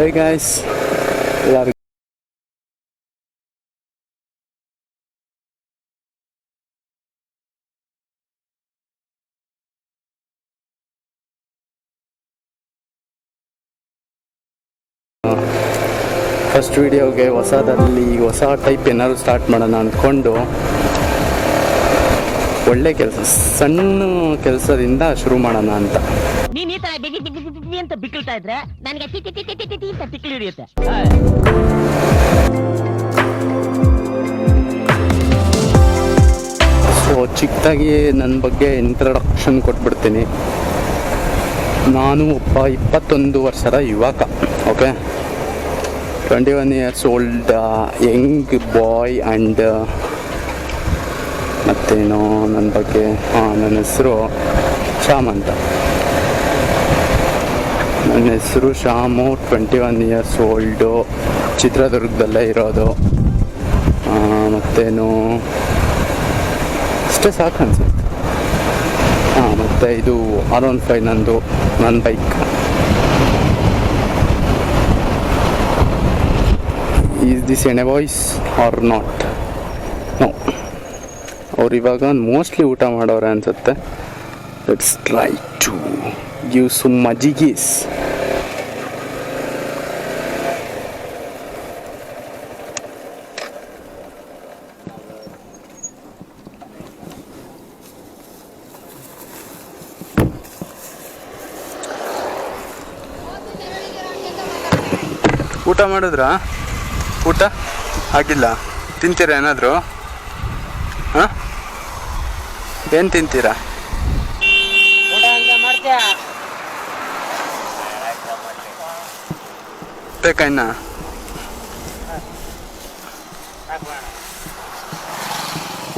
Hey guys, ಎಲ್ಲರಿಗೂ first ವಿಡಿಯೋಗೆ ಹೊಸದಲ್ಲಿ ಹೊಸ ಟೈಪ್ ಏನಾದ್ರು ಸ್ಟಾರ್ಟ್ ಮಾಡೋಣ ಅಂದ್ಕೊಂಡು ಒಳ್ಳೆ ಕೆಲಸ ಸಣ್ಣ ಕೆಲಸದಿಂದ ಶುರು ಮಾಡೋಣ ಅಂತ. ನೀನ್ ಈ ತರ ಬಿಗಿ ಬಿಗಿ ಬಿಗಿ ಅಂತ ಬಿಕ್ಕಳ್ತಾ ಇದ್ರೆ ನನಗೆ T T T T T T ಅಂತ ತಿಕ್ಕಲಿ ಹಿಡಿಯುತ್ತೆ. ಸೊ ಚಿಕ್ಕದಾಗಿ ನನ್ನ ಬಗ್ಗೆ ಇಂಟ್ರಡಕ್ಷನ್ ಕೊಟ್ಬಿಡ್ತೀನಿ. ನಾನು ಒಬ್ಬ 21 ವರ್ಷದ ಯುವಕ. Okay, 21 years old young boy and ಮತ್ತೇನು ನನ್ನ ಬಗ್ಗೆ ನನ್ನ ಹೆಸರು ಶ್ಯಾಮ್ ಅಂತ. ನನ್ನ ಹೆಸರು ಶ್ಯಾಮು, 21 years old, ಚಿತ್ರದುರ್ಗದಲ್ಲೇ ಇರೋದು. ಮತ್ತೇನು ಅಷ್ಟೇ ಸಾಕು ಅನ್ಸುತ್ತೆ. ಮತ್ತು ಇದು R15 ನನ್ನ bike. Is this N A voice or not? No. ಅವ್ರು ಇವಾಗ ಮೋಸ್ಟ್ಲಿ ಊಟ ಮಾಡೋರೆ ಅನ್ಸುತ್ತೆ. Let's try to give some ಮಜಿಗೀಸ್. ಊಟ ಮಾಡಿದ್ರಾ? ಊಟ ಆಗಿಲ್ಲ? ತಿಂತೀರಾ ಏನಾದರೂ? ಹಾಂ, ಏನು ತಿಂತೀರಾ? ಬೇಕಾ ಇನ್ನ?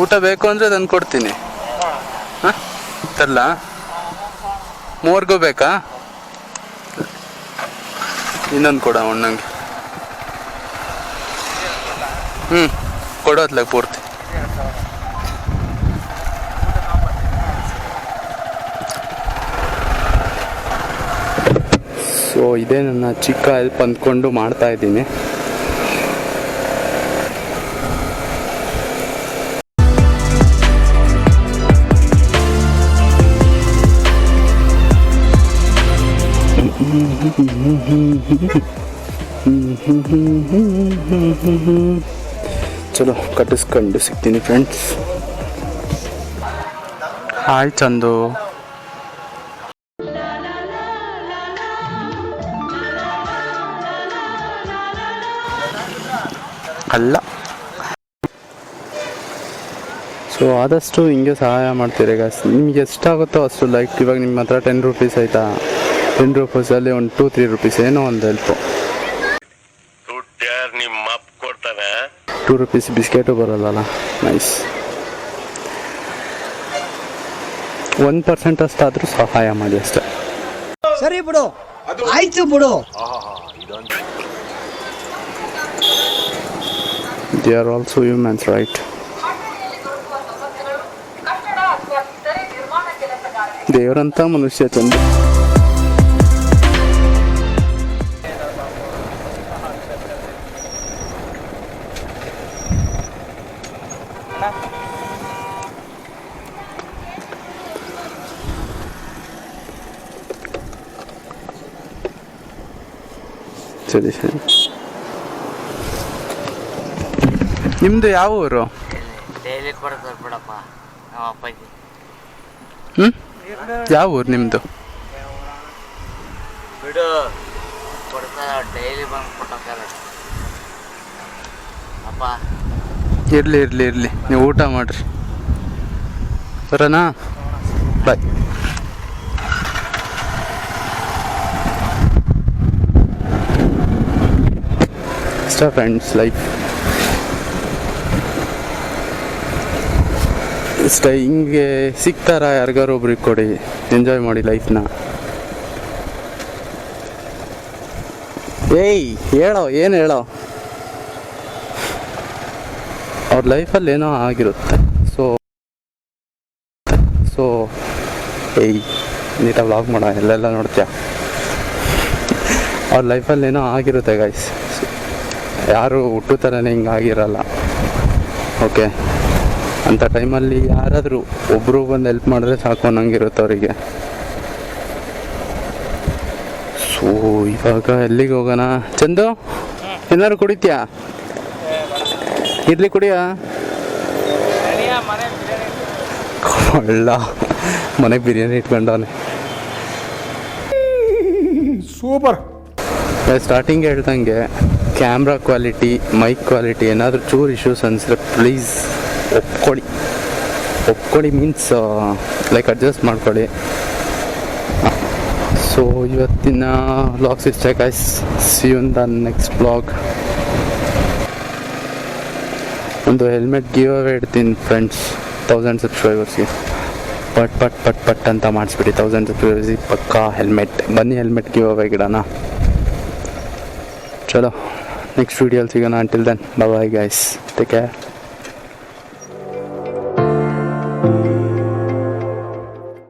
ಊಟ ಬೇಕು ಅಂದರೆ ತಂದು ಕೊಡ್ತೀನಿ. ಹಾಂ, ತರಲ್ಲ? ಮೂವರ್ಗೂ ಬೇಕಾ? ಇನ್ನೊಂದು ಕೊಡ ನಂಗೆ. ಕೊಡೋದ್ಲ ಪೂರ್ತಿ. ಸೊ ಇದೇ ನನ್ನ ಚಿಕ್ಕ ಹೆಲ್ಪ್ ಅಂದ್ಕೊಂಡು ಮಾಡ್ತಾ ಇದ್ದೀನಿ. ಚಲೋ ಕಟ್ಟಿಸ್ಕೊಂಡು ಸಿಗ್ತೀನಿ ಫ್ರೆಂಡ್ಸ್. ಹಾಯ್ ಚಂದು. ಅಲ್ಲ, ಸೊ ಆದಷ್ಟು ಹಿಂಗೆ ಸಹಾಯ ಮಾಡ್ತೀರಿ ಗಾಯ್ಸ್. ನಿಮ್ಗೆ ಎಷ್ಟಾಗುತ್ತೋ ಅಷ್ಟು. ಲೈಕ್ ಇವಾಗ ನಿಮ್ಮ ಹತ್ರ 10 rupees ಆಯಿತಾ, 10 rupeesಲ್ಲಿ ಒಂದು 2-3 rupees ಏನೋ ಒಂದು ಹೆಲ್ಪು. 2 rupees ಬಿಸ್ಕೆಟು ಬರೋಲ್ಲಲ್ಲ. ನೈಸ್. 1% ಅಷ್ಟಾದರೂ ಸಹಾಯ ಮಾಡಿ ಅಷ್ಟೇ. ಸರಿ ಬಿಡು, ಆಯ್ತು ಬಿಡು. They are also humans, right? ದೇವರಂತ ಮನುಷ್ಯ ಚಂದ. ಸರಿ ಸರಿ. ನಿಮ್ದು ಯಾವ ಊರು? ಯಾವ ಊರು ನಿಮ್ದು? ಇರ್ಲಿ ಇರ್ಲಿ ಇರ್ಲಿ, ನೀವು ಊಟ ಮಾಡ್ರಿ. ಬರೋಣ? ಬಾಯ್. ಇಷ್ಟ ಫ್ರೆಂಡ್ಸ್ ಲೈಫ್. ಇಷ್ಟ ಹಿಂಗೆ ಸಿಗ್ತಾರ ಯಾರಿಗಾರು ಒಬ್ರಿಗೆ ಕೊಡಿ. ಎಂಜಾಯ್ ಮಾಡಿ ಲೈಫ್ನ. ಏಯ್ ಹೇಳೋ, ಏನು ಹೇಳೋ? ಅವ್ರ ಲೈಫಲ್ಲಿ ಏನೋ ಆಗಿರುತ್ತೆ. ಸೊ ಏಯ್ ನೀಟಾಗಿ ವ್ಲಾಗ್ ಮಾಡೋ, ಎಲ್ಲೆಲ್ಲ ನೋಡ್ತೀಯ. ಅವ್ರ ಲೈಫಲ್ಲಿ ಏನೋ ಆಗಿರುತ್ತೆ ಗೈಸ್, ಯಾರು ಹುಟ್ಟು ಥರನೇ ಹಿಂಗೆ ಆಗಿರಲ್ಲ. ಓಕೆ, ಅಂಥ ಟೈಮಲ್ಲಿ ಯಾರಾದರೂ ಒಬ್ಬರು ಬಂದು ಹೆಲ್ಪ್ ಮಾಡಿದ್ರೆ ಸಾಕು ಅನ್ನಂಗಿರುತ್ತೆ ಅವರಿಗೆ. ಸೊ ಇವಾಗ ಎಲ್ಲಿಗೆ ಹೋಗೋಣ? ಚಂದು ಏನಾದ್ರು ಕುಡಿತೀಯಾ? ಇರ್ಲಿ ಕುಡಿಯಾ? ಒಳ್ಳ ಮನೆಗೆ ಬಿರಿಯಾನಿ ಇಟ್ಕೊಂಡವನೆ. ಸೂಪರ್. ಸ್ಟಾರ್ಟಿಂಗ್ ಹೇಳ್ದಂಗೆ ಕ್ಯಾಮ್ರಾ ಕ್ವಾಲಿಟಿ, ಮೈಕ್ ಕ್ವಾಲಿಟಿ ಏನಾದರೂ ಚೂರು ಇಶ್ಯೂಸ್ ಅನಿಸಿದ್ರೆ ಪ್ಲೀಸ್ ಒಪ್ಕೊಳ್ಳಿ ಮೀನ್ಸ್ ಲೈಕ್ ಅಡ್ಜಸ್ಟ್ ಮಾಡ್ಕೊಳ್ಳಿ. ಸೊ ಇವತ್ತಿನ ವ್ಲಾಗ್ಸ್ ಇಷ್ಟೇ guys. See you in the next vlog. ಒಂದು ಹೆಲ್ಮೆಟ್ ಗಿವ್ ಅವೇ ಇಡ್ತೀನಿ ಫ್ರೆಂಡ್ಸ್ 1000 ಸಬ್ಸ್ಕ್ರೈಬರ್ಸ್ಗೆ. ಪಟ್ ಅಂತ ಮಾಡಿಸ್ಬಿಡಿ 1000 ಸಬ್ಸ್ಕ್ರೈಬರ್ಸಿಗೆ ಪಕ್ಕಾ ಹೆಲ್ಮೆಟ್. ಬನ್ನಿ ಹೆಲ್ಮೆಟ್ ಗಿವ್ ಅವೇ ಗಿಡೋಣ. ಚಲೋ ನೆಕ್ಸ್ಟ್ ವೀಡಿಯೋಲಿ ಸಿಗೋಣ. Until then bye guys, take care.